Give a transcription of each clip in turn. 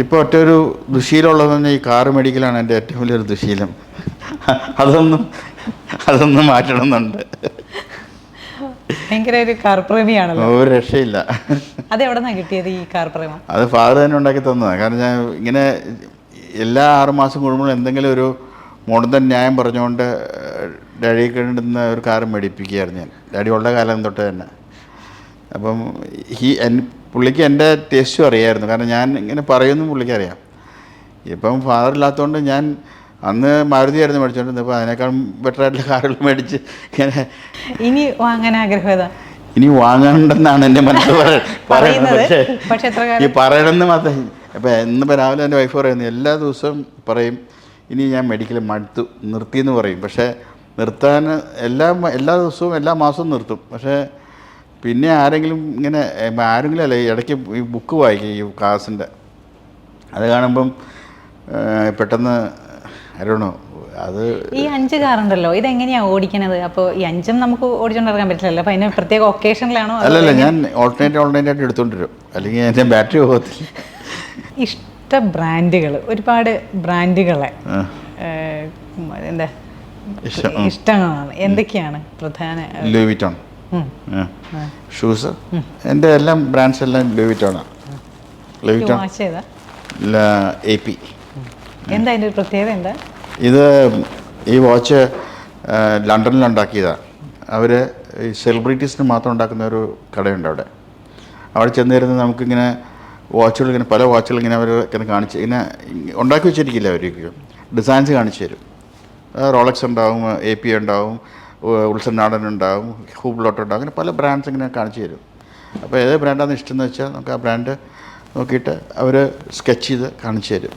ഇപ്പോൾ ഒറ്റൊരു ദുശീലമുള്ളത് തന്നെ ഈ കാറ് മേടിക്കലാണ് എൻ്റെ ഏറ്റവും വലിയൊരു ദുശീലം. അതൊന്നും അതൊന്നും മാറ്റണമെന്നുണ്ട്. ഭയങ്കര ഒരു കാർ പ്രേമിയാണല്ലോ. ഒരു രക്ഷയില്ല. അത് എവിടെ നിന്നാണ് കിട്ടിയത് ഈ കാർ പ്രേമം? അത് ഫാദർ തന്നെ ഉണ്ടാക്കി തന്നതാണ്. കാരണം ഞാൻ ഇങ്ങനെ എല്ലാ 6 മാസം കൂടുമ്പോൾ എന്തെങ്കിലും ഒരു മോഡൽ ന്യായം പറഞ്ഞുകൊണ്ട് ഡാഡി കിട്ടുന്ന ഒരു കാറ് മേടിപ്പിക്കുകയായിരുന്നു ഞാൻ. ഡാഡി ഉള്ള കാലം തൊട്ട് തന്നെ. അപ്പം പുള്ളിക്ക് എൻ്റെ ടേസ്റ്റും അറിയാമായിരുന്നു. കാരണം ഞാൻ ഇങ്ങനെ പറയുമെന്നും പുള്ളിക്ക് അറിയാം. ഇപ്പം ഫാദർ ഇല്ലാത്തതുകൊണ്ട് ഞാൻ അന്ന് മാരുതിയായിരുന്നു മേടിച്ചോണ്ടിരുന്നത്. അപ്പോൾ അതിനേക്കാൾ ബെറ്ററായിട്ടുള്ള കാറുകൾ മേടിച്ച് ഇങ്ങനെ ഇനി വാങ്ങാൻ ആഗ്രഹം ഏതാ? ഇനി വാങ്ങാനുണ്ടെന്നാണ് എൻ്റെ മനസ്സ് പറയുന്നത്. പക്ഷേ ഈ പറയണമെന്ന് മാത്രം. അപ്പോൾ ഇന്നിപ്പോൾ രാവിലെ എൻ്റെ വൈഫ് പറയുന്നത് എല്ലാ ദിവസവും പറയും ഇനി ഞാൻ മെഡിക്കൽ മടുത്തു നിർത്തിയെന്ന് പറയും. പക്ഷേ നിർത്താൻ എല്ലാ ദിവസവും എല്ലാ മാസവും നിർത്തും. പക്ഷേ പിന്നെ ആരെങ്കിലും ഇങ്ങനെ ആരെങ്കിലും അല്ല ഇടയ്ക്ക് ഈ ബുക്ക് വായിക്കും ഈ കാസിൻ്റെ. അത് കാണുമ്പം പെട്ടെന്ന് അറിയണോ അത് ഈ 5 കാറുണ്ടല്ലോ, ഇതെങ്ങനെയാണ് ഓടിക്കണത്? അപ്പോൾ ഈ 5 നമുക്ക് ഓടിച്ചുകൊണ്ടിറങ്ങാൻ പറ്റില്ലല്ലോ. അപ്പോൾ അതിന് പ്രത്യേക ഒക്കേഷനിലാണോ? അല്ലല്ല, ഞാൻ ഓൾട്ടർനേറ്റ് എടുത്തുകൊണ്ട് വരും, അല്ലെങ്കിൽ എൻ്റെ ബാറ്ററി പോകത്തില്ല. ഇഷ്ട ബ്രാൻഡുകൾ, ഒരുപാട് ബ്രാൻഡുകളെ എന്താ ഇഷ്ടങ്ങളാണ്, എന്തൊക്കെയാണ് പ്രധാന? ലൂയി വിറ്റോൺ ഷൂസ്, എൻ്റെ എല്ലാം ബ്രാൻഡ്സ് എല്ലാം ലൂയി വിറ്റോണാണ്. Louis Vuitton AP. എന്താ അതിൻ്റെ ഒരു പ്രത്യേകത? എന്താ ഇത്? ഈ വാച്ച് ലണ്ടനിൽ ഉണ്ടാക്കിയതാണ്. അവർ ഈ സെലിബ്രിറ്റീസിന് മാത്രം ഉണ്ടാക്കുന്ന ഒരു കടയുണ്ട് അവിടെ. അവിടെ ചെന്ന് തരുന്നത് നമുക്കിങ്ങനെ വാച്ചുകൾ, ഇങ്ങനെ പല വാച്ചുകൾ ഇങ്ങനെ അവർ ഇങ്ങനെ കാണിച്ച് ഇങ്ങനെ ഉണ്ടാക്കി വെച്ചിരിക്കില്ല. അവർക്ക് ഡിസൈൻസ് കാണിച്ചു തരും. റോളക്സ് ഉണ്ടാവും, AP ഉണ്ടാവും, ഉൾസൺ നാടൻ ഉണ്ടാവും, ഹൂബ്ലോട്ട് ഉണ്ടാവും, അങ്ങനെ പല ബ്രാൻഡ്സ് ഇങ്ങനെ കാണിച്ചു തരും. അപ്പോൾ ഏത് ബ്രാൻഡാണെന്ന് ഇഷ്ടമെന്ന് വെച്ചാൽ നമുക്ക് ആ ബ്രാൻഡ് നോക്കിയിട്ട് അവർ സ്കെച്ച് ചെയ്ത് കാണിച്ചു തരും.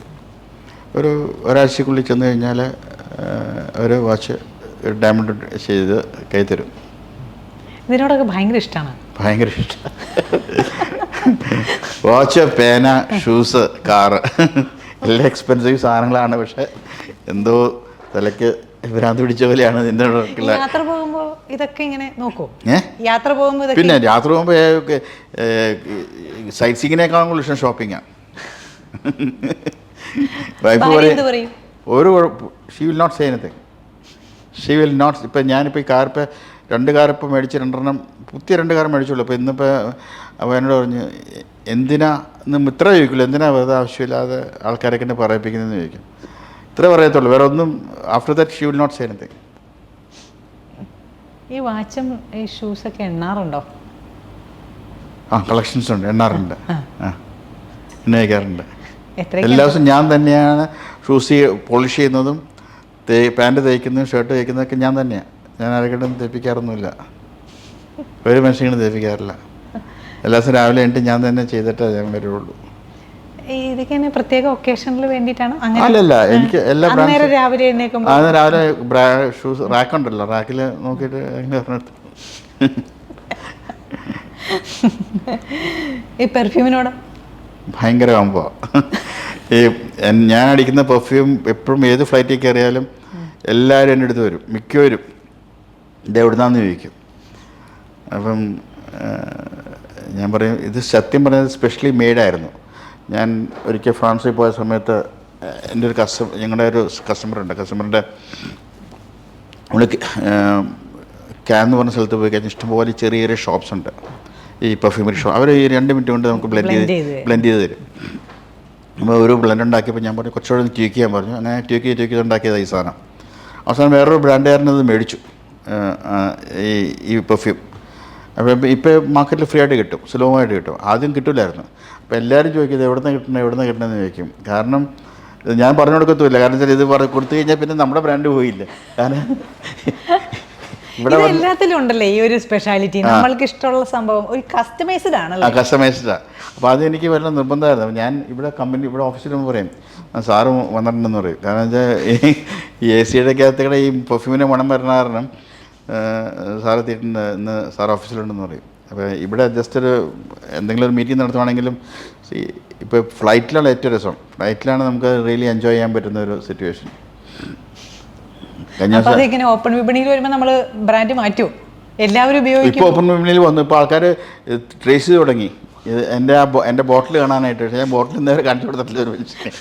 ഒരാഴ്ചക്കുള്ളിൽ ചെന്ന് കഴിഞ്ഞാൽ ഒരു വാച്ച് ഡയമണ്ട് ചെയ്ത് കൈ തരും. ഇതിനോടൊക്കെ ഭയങ്കര ഇഷ്ടമാണ്. ഭയങ്കര ഇഷ്ടം. വാച്ച്, പേന, ഷൂസ്, കാറ് എല്ലാം എക്സ്പെൻസീവ് സാധനങ്ങളാണ്. പക്ഷെ എന്തോ തലയ്ക്ക് ഭ്രാന്ത് പിടിച്ച പോലെയാണ് ഇതിൻ്റെ. യാത്ര പോകുമ്പോൾ ഇതൊക്കെ ഇങ്ങനെ നോക്കൂ? യാത്ര പോകുമ്പോൾ പിന്നെ യാത്ര പോകുമ്പോൾ സൈറ്റ് സീയിങ്ങിനേക്കാളും കൂടുതൽ ഇഷ്ടം ഷോപ്പിങ്ങാണ്. വൈഫ് പറയും ഒരു കുഴപ്പം, she will not say anything. She will not. ഇപ്പം ഞാനിപ്പോൾ ഈ കാർ, ഇപ്പം 2 കാർ ഇപ്പോൾ മേടിച്ച് 2 പുതിയ 2 കാർ മേടിച്ചുള്ളൂ. അപ്പോൾ ഇന്നിപ്പോൾ അവ എന്നോട് പറഞ്ഞു എന്തിനാ ഇന്ന് ഇത്ര ചോദിക്കുള്ളൂ, എന്തിനാ വെറുതെ ആവശ്യമില്ലാതെ ആൾക്കാരൊക്കെ എന്നെ പറയിപ്പിക്കുന്നതെന്ന് ചോദിക്കും. ഇത്ര പറയത്തുള്ളൂ, വേറെ ഒന്നും. After that she will not say anything. ഈ വാച്ചും ഈ ഷൂസൊക്കെ എണ്ണാറുണ്ടോ? കളക്ഷൻസ് ഉണ്ട്, എണ്ണാറുണ്ട്, എണ്ണയിക്കാറുണ്ട്. എല്ലാ ദിവസവും ഞാൻ തന്നെയാണ് ഷൂസ് പോളിഷ് ചെയ്യുന്നതും പാൻറ്റ് തയ്ക്കുന്നതും ഷർട്ട് തയ്ക്കുന്നതൊക്കെ ഞാൻ തന്നെയാണ്. ഞാൻ ആരെങ്കിലും തേപ്പിക്കാറൊന്നുമില്ല, ഒരു മനുഷ്യനും തേപ്പിക്കാറില്ല. എല്ലാ ദിവസവും രാവിലെ എണീറ്റ് ഞാൻ തന്നെ ചെയ്തിട്ടേ ഞാൻ വരുള്ളൂ. ഇതൊക്കെ പ്രത്യേക ഒക്കേഷനിൽ വേണ്ടിയിട്ടാണ്? അല്ലല്ല, എനിക്ക് എല്ലാ രാവിലെ ഷൂസ് റാക്കുണ്ടല്ലോ, റാക്കിൽ നോക്കിയിട്ട് പറഞ്ഞിട്ട്. ഈ പെർഫ്യൂമിനോട് ഭയങ്കര കമ്പോ. ഈ ഞാൻ അടിക്കുന്ന പെർഫ്യൂം എപ്പോഴും ഏത് ഫ്ലൈറ്റിൽ കയറിയാലും എല്ലാവരും എൻ്റെ അടുത്ത് വരും, മിക്കവരും ഇത് എവിടുന്നാന്ന് ചോദിക്കും. അപ്പം ഞാൻ പറയും ഇത് സത്യം പറഞ്ഞത് സ്പെഷ്യലി മെയ്ഡായിരുന്നു. ഞാൻ ഒരിക്കൽ ഫ്രാൻസിൽ പോയ സമയത്ത് എൻ്റെ ഒരു ഞങ്ങളുടെ ഒരു കസ്റ്റമറിൻ്റെ നമ്മൾ ക്യാൻ എന്ന് പറഞ്ഞ സ്ഥലത്ത് പോയി കഴിഞ്ഞാൽ ഇഷ്ടംപോലെ ചെറിയ ചെറിയ ഷോപ്സ് ഉണ്ട്, ഈ പെർഫ്യൂമറി ഷോപ്പ്. അവർ ഈ 2 മിനിറ്റ് കൊണ്ട് നമുക്ക് ബ്ലെൻഡ് ചെയ്ത് തരും. അപ്പോൾ ഒരു ബ്ലെൻഡ് ഉണ്ടാക്കിയപ്പോൾ ഞാൻ പറഞ്ഞു കുറച്ചുകൂടെ ഒന്ന് ട്യൂക്ക് ചെയ്യാൻ പറഞ്ഞു. അങ്ങനെ ട്യൂക്ക് ചെയ്ത് ഉണ്ടാക്കിയതാണ് ഈ സാധനം. അവസാനം വേറൊരു ബ്രാൻഡുകാരനത് മേടിച്ചു, ഈ പെർഫ്യൂം. അപ്പോൾ ഇപ്പോൾ മാർക്കറ്റിൽ ഫ്രീ ആയിട്ട് കിട്ടും, സുലഭമായിട്ട് കിട്ടും. ആദ്യം കിട്ടില്ലായിരുന്നു. അപ്പോൾ എല്ലാവരും ചോദിക്കുന്നത് എവിടെ നിന്ന് കിട്ടണമെന്ന് ചോദിക്കും. കാരണം ഞാൻ പറഞ്ഞു കൊടുക്കത്തുമില്ല. കാരണം വെച്ചാൽ ഇത് കൊടുത്തു കഴിഞ്ഞാൽ പിന്നെ നമ്മുടെ ബ്രാൻഡ് പോയില്ല. കാരണം ഇവിടെ എല്ലാത്തിലും ഉണ്ടല്ലേ ഈ ഒരു സ്പെഷ്യാലിറ്റി. നമ്മൾക്ക് ഇഷ്ടമുള്ള സംഭവം ഒരു കസ്റ്റമൈസ്ഡ് ആണല്ലോ. കസ്റ്റമൈസ്ഡാണ്. അപ്പോൾ അത് എനിക്ക് വല്ല നിർബന്ധമായിരുന്നു. ഞാൻ ഇവിടെ ഓഫീസിൽ പറയും സാറ് വന്നിട്ടുണ്ടെന്ന് പറയും. കാരണം വെച്ചാൽ ഈ AC-യുടെ അകത്തേടെ ഈ പെർഫ്യൂമിൻ്റെ മണം വരുന്ന കാരണം സാറ് എത്തിയിട്ടുണ്ട്, ഇന്ന് സാർ ഓഫീസിലുണ്ടെന്ന് പറയും. അപ്പോൾ ഇവിടെ ജസ്റ്റ് എന്തെങ്കിലും ഒരു മീറ്റിംഗ് നടത്തുവാണെങ്കിലും ഇപ്പോൾ ഫ്ലൈറ്റിലാണ് ഏറ്റവും രസം. ഫ്ലൈറ്റിലാണ് നമുക്ക് റിയലി എൻജോയ് ചെയ്യാൻ പറ്റുന്ന ഒരു സിറ്റുവേഷൻ. ഓപ്പൺ വിപണിയിൽ വരുമ്പോൾ നമ്മൾ ബ്രാൻഡ് മാറ്റുമോ? എല്ലാവരും ഉപയോഗിക്കും. ഇപ്പോൾ ഓപ്പൺ വിപണിയിൽ വന്നു, ഇപ്പോൾ ആൾക്കാർ ട്രേസ് ചെയ്ത് തുടങ്ങി. ഇത് എൻ്റെ ബോട്ടിൽ കാണാനായിട്ട്, പക്ഷേ ഞാൻ ബോട്ടിൽ ഇന്നേവരെ കാണിച്ചു കൊടുത്തിട്ടില്ല ഒരു മനുഷ്യനെ.